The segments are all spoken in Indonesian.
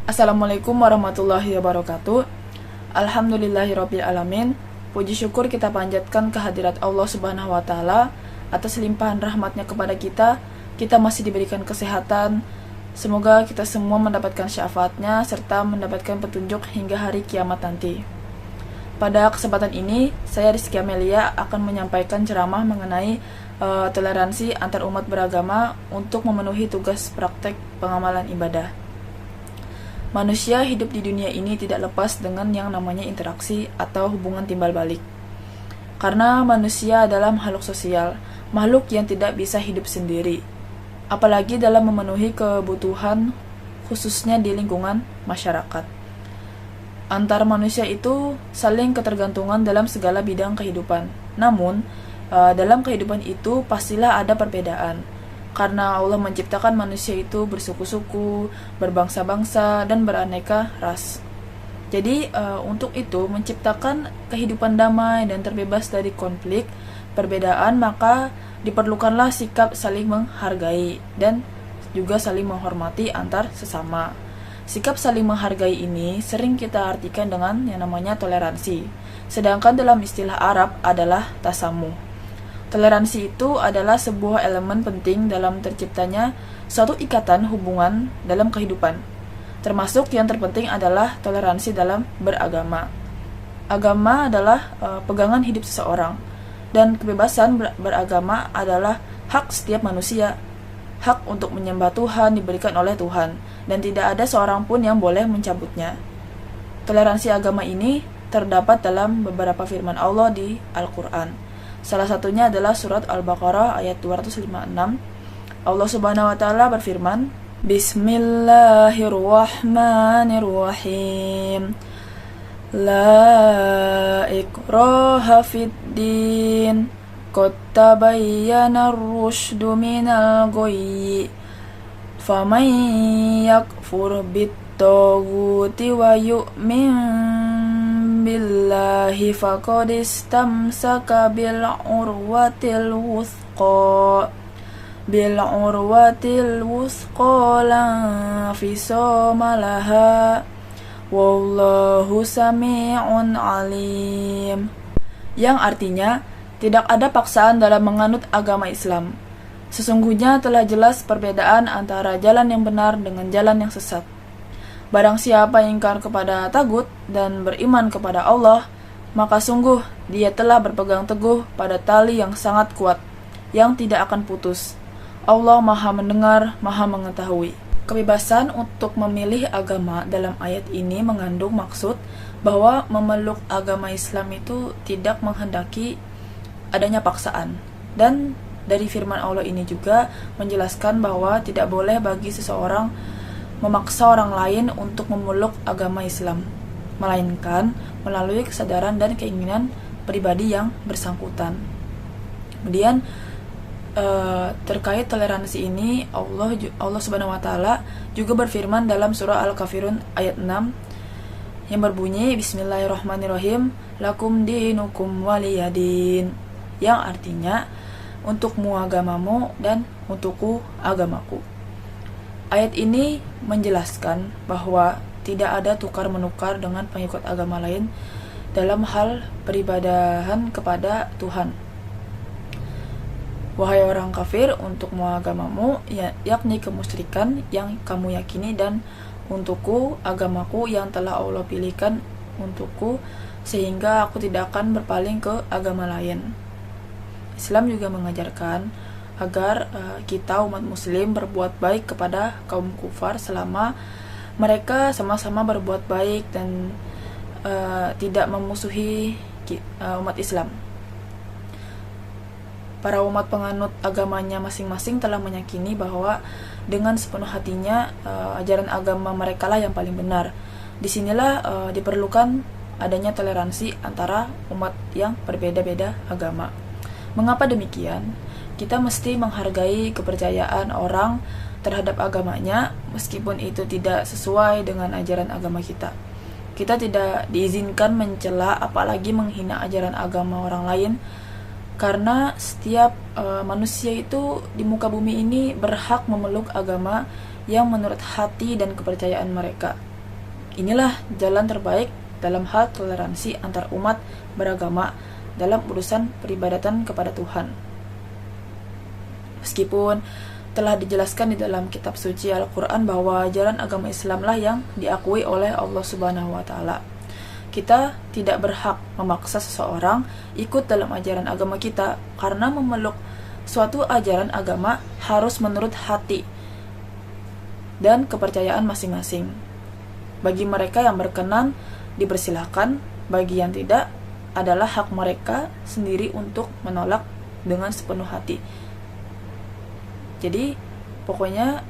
Assalamualaikum warahmatullahi wabarakatuh. Alhamdulillahirabbil alamin. Puji syukur kita panjatkan kehadirat Allah Subhanahu wa taala atas limpahan rahmatnya kepada kita. Kita masih diberikan kesehatan. Semoga kita semua mendapatkan syafaatnya serta mendapatkan petunjuk hingga hari kiamat nanti. Pada kesempatan ini, saya Rizky Amelia akan menyampaikan ceramah mengenai toleransi antar umat beragama untuk memenuhi tugas praktek pengamalan ibadah. Manusia hidup di dunia ini tidak lepas dengan yang namanya interaksi atau hubungan timbal balik. Karena manusia adalah makhluk sosial, makhluk yang tidak bisa hidup sendiri, apalagi dalam memenuhi kebutuhan khususnya di lingkungan masyarakat. Antar manusia itu saling ketergantungan dalam segala bidang kehidupan. Namun, dalam kehidupan itu pastilah ada perbedaan. Karena Allah menciptakan manusia itu bersuku-suku, berbangsa-bangsa, dan beraneka ras. Jadi, untuk itu menciptakan kehidupan damai dan terbebas dari konflik, perbedaan, maka diperlukanlah sikap saling menghargai dan juga saling menghormati antar sesama. Sikap saling menghargai ini sering kita artikan dengan yang namanya toleransi. Sedangkan dalam istilah Arab adalah tasamuh. Toleransi itu adalah sebuah elemen penting dalam terciptanya suatu ikatan hubungan dalam kehidupan. Termasuk yang terpenting adalah toleransi dalam beragama. Agama adalah pegangan hidup seseorang, dan kebebasan beragama adalah hak setiap manusia. Hak untuk menyembah Tuhan diberikan oleh Tuhan, dan tidak ada seorang pun yang boleh mencabutnya. Toleransi agama ini terdapat dalam beberapa firman Allah di Al-Quran. Salah satunya adalah surat Al-Baqarah ayat 256. Allah Subhanahu wa taala berfirman, Bismillahirrahmanirrahim. La ikraha fid din. Qad tabayyana ar-rusydu minal ghayyi. Faman yakfur bit-taghuti wa yu'min billahi faqad istamsaka bil urwatil wuthqa la fisama laha wallahu sami'un alim, yang artinya tidak ada paksaan dalam menganut agama Islam. Sesungguhnya telah jelas perbedaan antara jalan yang benar dengan jalan yang sesat. Barang siapa yang ingkar kepada tagut dan beriman kepada Allah, maka sungguh dia telah berpegang teguh pada tali yang sangat kuat, yang tidak akan putus. Allah Maha Mendengar, Maha Mengetahui. Kebebasan untuk memilih agama dalam ayat ini mengandung maksud bahwa memeluk agama Islam itu tidak menghendaki adanya paksaan. Dan dari firman Allah ini juga menjelaskan bahwa tidak boleh bagi seseorang memaksa orang lain untuk memeluk agama Islam, melainkan melalui kesadaran dan keinginan pribadi yang bersangkutan. Kemudian terkait toleransi ini Allah Subhanahu wa taala juga berfirman dalam surah Al-Kafirun ayat 6 yang berbunyi Bismillahirrahmanirrahim, lakum dinukum waliyadin, yang artinya untukmu agamamu dan untukku agamaku. Ayat ini menjelaskan bahwa tidak ada tukar-menukar dengan pengikut agama lain dalam hal peribadahan kepada Tuhan. Wahai orang kafir, untukmu agamamu, yakni kemusyrikan yang kamu yakini, dan untukku agamaku yang telah Allah pilihkan untukku, sehingga aku tidak akan berpaling ke agama lain. Islam juga mengajarkan agar kita umat muslim berbuat baik kepada kaum kufar selama mereka sama-sama berbuat baik dan tidak memusuhi umat Islam. Para umat penganut agamanya masing-masing telah meyakini bahwa dengan sepenuh hatinya ajaran agama mereka lah yang paling benar. Disinilah diperlukan adanya toleransi antara umat yang berbeda-beda agama. Mengapa demikian? Kita mesti menghargai kepercayaan orang terhadap agamanya meskipun itu tidak sesuai dengan ajaran agama kita. Kita tidak diizinkan mencela apalagi menghina ajaran agama orang lain, karena setiap manusia itu di muka bumi ini berhak memeluk agama yang menurut hati dan kepercayaan mereka. Inilah jalan terbaik dalam hal toleransi antar umat beragama dalam urusan peribadatan kepada Tuhan. Meskipun telah dijelaskan di dalam kitab suci Al-Quran bahwa ajaran agama Islamlah yang diakui oleh Allah Subhanahu wa Ta'ala. Kita tidak berhak memaksa seseorang ikut dalam ajaran agama kita, karena memeluk suatu ajaran agama harus menurut hati dan kepercayaan masing-masing. Bagi mereka yang berkenan dipersilahkan, bagi yang tidak adalah hak mereka sendiri untuk menolak dengan sepenuh hati. Jadi pokoknya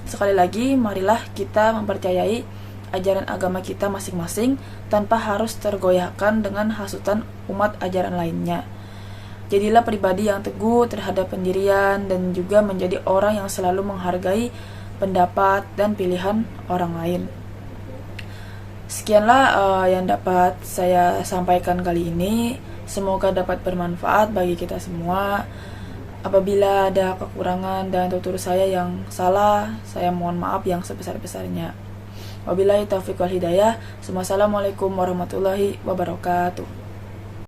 sekali lagi, marilah kita mempercayai ajaran agama kita masing-masing tanpa harus tergoyahkan dengan hasutan umat ajaran lainnya. Jadilah pribadi yang teguh terhadap pendirian dan juga menjadi orang yang selalu menghargai pendapat dan pilihan orang lain. Sekianlah yang dapat saya sampaikan kali ini. Semoga dapat bermanfaat bagi kita semua. Apabila ada kekurangan dan tutur saya yang salah, saya mohon maaf yang sebesar-besarnya. Wabillahi taufiq wal hidayah. Wassalamualaikum warahmatullahi wabarakatuh.